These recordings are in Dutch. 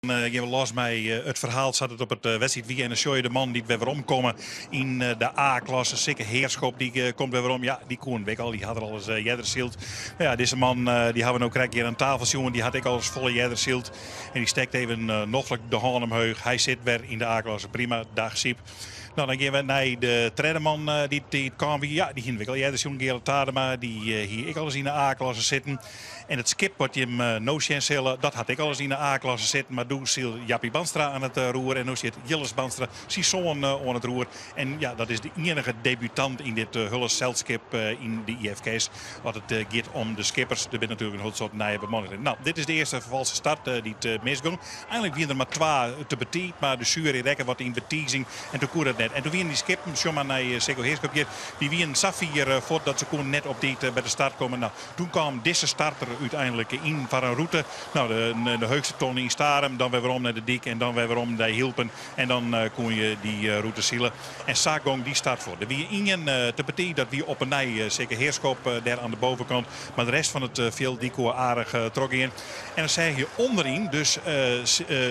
Gaan we los met het verhaal zat het op het wedstrijd wie en dan show je de man die weer omkomen in de A-klasse. Zeker Heerschop die komt weer om. Ja, die Koen Wikkel die had er al eens Jeddersield. Ja, deze man die hebben we ook krijg hier aan tafel jongen. Die had ik al eens volle Jeddersield. En die steekt even nog de hand omhoog. Hij zit weer in de A-klasse. Prima, dag Siep. Nou, dan gaan we naar de tweede man die kwam. Ja, die ging Wikkel Jeddersield, Gerald Tadema. Die hier ik al eens in de A-klasse zitten. En het skip wat je hem no chance dat had ik al eens in de A-klasse zitten. Maar toen zie Jappie Banstra aan het roer. En nu zit Jilles Banstra, zijn zoon aan het roer. En ja, dat is de enige debutant in dit Hulles zeldskip in de IFK's. Wat het gaat om de skippers. Er bent natuurlijk een heel soort nieuwe bemanning. Nou, dit is de eerste vervalse start die het misging. Eigenlijk waren er maar twee te betiet. Maar de jury rekken wat in betiezing. En toen kon het net. En toen waren die skippen, zomaar naar Seko Heerschop hier. Die waren Safir voordat ze kon net op die bij de start komen. Nou, toen kwam deze starter uiteindelijk in van een route. Nou, de hoogste ton in Starem, dan weer om naar de dik en dan weer om naar Hielpen. En dan kon je die route zielen. En Sagong die start voor. Er wie ingen te betekenen dat wie op een nij zeker Heerschop daar aan de bovenkant. Maar de rest van het veld die koor aardig trok in. En dan zeg je onderin, dus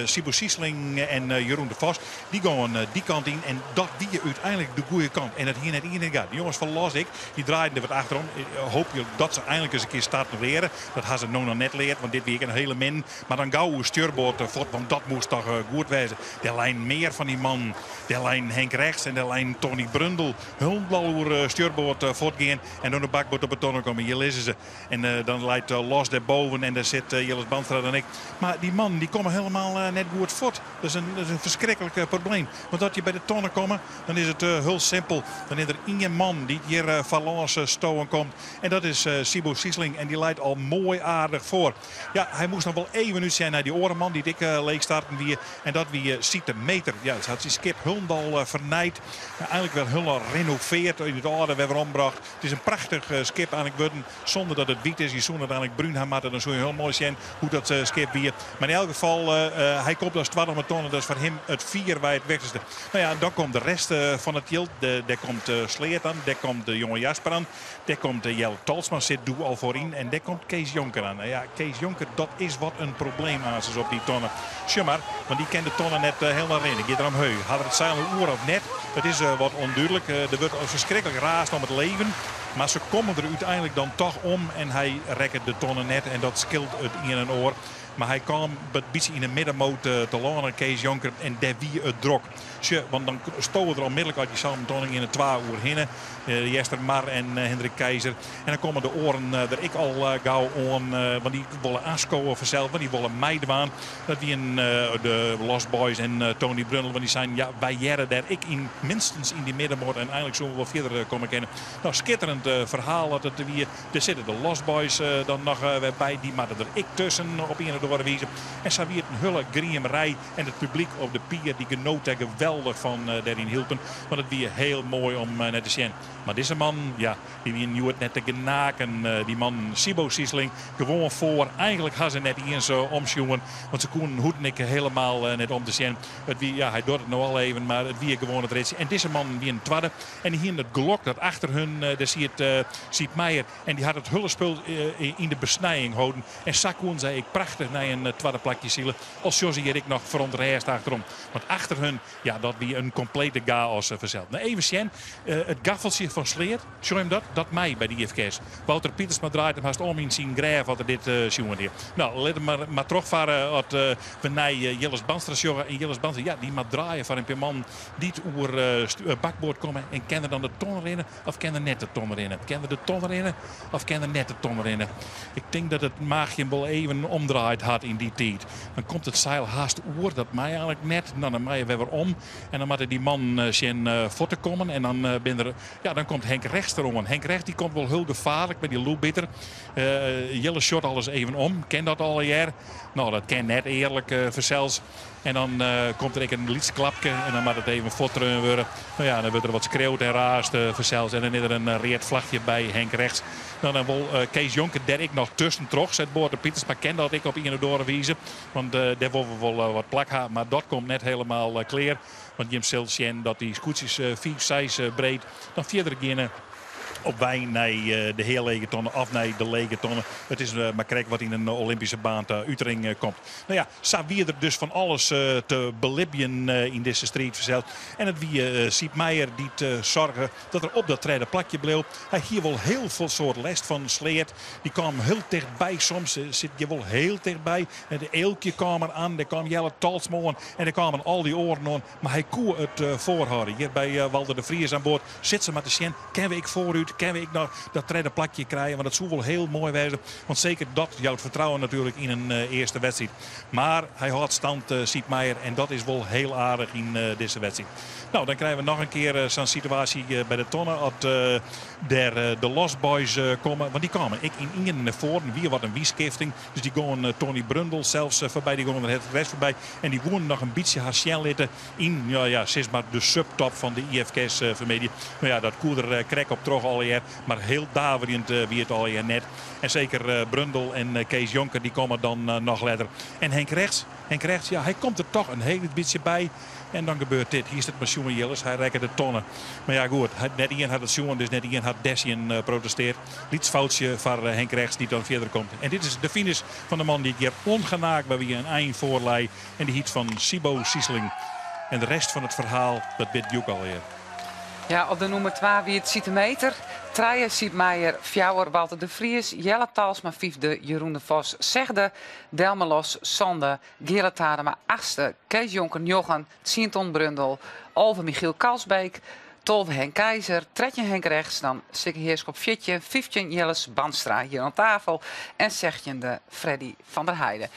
Sibo Siesling en Jeroen de Vos, die gaan die kant in. En dat wie uiteindelijk de goede kant. En dat hier net iedereen gaat. De jongens van Losdik, die draaiden er wat achterom. Hoop je dat ze eindelijk eens een keer starten leren. Dat had ze nog net leerd, want dit week een hele min. Maar dan gauw stuurboord voort, want dat moest toch goed wezen. De lijn meer van die man. De lijn Henk Rechts en de lijn Tony Brundel. Hulnblauw stuurboord voortgaan. En dan de bakboord op het tonnen komen. Hier lezen ze. En dan leidt Los daarboven en daar zit Jilles Banstra en ik. Maar die man die komen helemaal net goed voort. Dat is een verschrikkelijk probleem. Want dat je bij de tonnen komen, dan is het heel simpel. Dan is er één man die hier valance stoen komt. En dat is Sibo Siesling. En die leidt al mooi aardig voor. Ja, hij moest nog wel even nu zijn naar die orenman die dikke leeg starten weer. En dat wie ziet de meter. Ja, het had zijn skip Hulndal vernijd. Eigenlijk wel heel renoveerd in het orde weer ombracht. Het is een prachtig skip eigenlijk worden. Zonder dat het wit is. Je zoen uiteindelijk bruin had. Dan zou je heel mooi zijn hoe dat skip weer. Maar in elk geval, hij komt als 12 tonnen. Dat is voor hem het 4 waar het weg is. Nou ja, dan komt de rest van het jild. Daar komt Sleert aan. Daar komt de jonge Jasper aan. Daar komt Jelle Talsman zit doe al voorin. En daar komt Kees Jonker aan. Ja, Kees Jonker, dat is wat een probleem aan ze op die tonnen. Schummar, want die kent de tonnen net helemaal in. Ik ga er omheen. Had het zeilen oer of net. Het is wat onduidelijk. Er wordt verschrikkelijk raast om het leven. Maar ze komen er uiteindelijk dan toch om. En hij rekt de tonnen net. En dat scheelt het in een oor. Maar hij kwam een beetje in de middenmoot te lanen, Kees Jonker. En daar wie het drok. Want dan stoten er onmiddellijk uit die samentoning in het 2 uur heen. Jester Mar en Hendrik Keizer. En dan komen de oren er ik al gauw aan. Want die willen aanscoren vanzelf. Want die willen meidwaan. Dat die de Lost Boys en Tony Brundle. Want die zijn, ja, wij jaren daar ik in minstens in die middenmoot. En eigenlijk zullen we wel verder komen kennen. Nou, schitterend verhaal. Dat het weer, er zitten de Lost Boys dan nog weer bij. Die maar er ik tussen op een doorwijzen. En zo weer een hulle griemerij. En het publiek op de pier die genoten geweldig van daarin hielpen. Want het weer heel mooi om net te zien. Maar deze man, ja, die weer nu het net te genaken. Die man Sibo Siesling gewoon voor. Eigenlijk gaan ze net eens omsjongen. Want ze konden Hoednik helemaal net om te zien. Het wie, ja, hij doet het nog al even, maar het wie gewoon het ritje. En deze man wie een twadde. En die hier het glok dat achter hun, daar ziet Meijer. En die had het hullespul in de besnijing houden. En Sakoen zei ik prachtig naar een twadde plakje zielen. Als Josie hier ik nog verontrust achterom. Want achter hun, ja, dat wie een complete chaos verzeld. Nou, even zien, het gaffeltje van Sleert, show hem dat? Dat mij bij de IFK's. Wouter Pietersma draait hem haast om in zijn graaf wat er dit jongen hier. Nou, let hem maar terugvaren wat we naar Jilles Banstra sjoggen. En Jilles Banstra, ja, die moet draaien van een man die oer bakboord komen. En kan er dan de ton rennen of kan er net de ton rennen? Kan er de ton rennen of kan er net de ton rennen? Ik denk dat het maagje wel even omdraait had in die tijd. Dan komt het zeil haast oer, dat mij eigenlijk net. Nou, dan mij weer om. En dan moet die man zijn voeten komen. En dan dan komt Henk Rechts erom. Henk Rechts die komt wel heel gevaarlijk met die loopbitter. Jelle shot alles even om. Ken dat al een jaar? Nou, dat ken net eerlijk verzels. En dan komt er een lietsklapje en dan moet het even votteren worden. Nou ja, dan wordt er wat schreeuwd en raast verzels. En dan is er een reerd vlagje bij Henk Rechts. Nou, dan wil Kees Jonker daar ik nog tussen terug. Zet Boorten Pieters, maar ken dat ik op een doorwijzen. Want daar willen we wel wat plak hebben. Maar dat komt net helemaal clear. Want Jim zult zien dat die scootjes 4, 6 breed. Dan verder beginnen. op wij naar de heer lege tonnen of naar de lege tonnen. Het is maar kijk wat in een Olympische baan te Utrecht komt. Nou ja, zo wie er dus van alles te belibben in deze strijd verzeld. En het wie Siep Meijer die te zorgen dat er op dat tweede plakje bleef. Hij hier wel heel veel soort last van sleert. Die kwam heel dichtbij. Soms zit je wel heel dichtbij. En de eelkje kwam er aan. Er kwam Jelle Talsmoen. En er kwamen al die oren aan. Maar hij koe het voorhouden. Hier bij Walter de Vries aan boord zit ze met de Sjen. Kunnen we vooruit? Kunnen we nog dat tweede plakje krijgen? Want dat zou wel heel mooi wezen. Want zeker dat jouw vertrouwen natuurlijk in een eerste wedstrijd. Maar hij houdt stand, Siep Meijer. En dat is wel heel aardig in deze wedstrijd. Nou, dan krijgen we nog een keer zo'n situatie bij de tonnen. Als de Lost Boys komen. Want die komen ik in Ingen naar voren. Weer wat een wieskifting. Dus die gaan Tony Brundel zelfs voorbij. Die gaan er het rest voorbij. En die wonen nog een beetje haar litten in, sinds maar de subtop van de IFK's familie. Maar ja, dat koeder krek op terug al jaar. Maar heel daverend wie het al jaar net. En zeker Brundel en Kees Jonker die komen dan nog later. En Henk Rechts, ja, hij komt er toch een heel beetje bij. En dan gebeurt dit. Hier is het met Sjoen Jilles. Hij reikt de tonnen. Maar ja, goed. Net iemand had het Sjoen, dus net iemand had Dessien protesteerd. Lietsfoutje van Henk Rechts die dan verder komt. En dit is de finish van de man die hier ongenaakt bij wie een eind voorlei. En die hiet van Sibo Sieseling. En de rest van het verhaal, dat weet Joek alweer. Ja, op de nummer 2 wie het ziet de meter. Treien Siep Meijer, Fjouwer Walter de Vries, Jelle Talsma, vijfde Jeroen de Vos, zegde, Delmelos, Sonde, Gerard Tadema, achtste, Kees Jonker, Jochen, Sienton Brundel, Olve Michiel Kalsbeek, 12 Henk Keizer, 13 Henk Rechts, dan Sikke Heerschop 14, 15 Jelles Banstra hier aan tafel en 16 Freddy van der Heijden.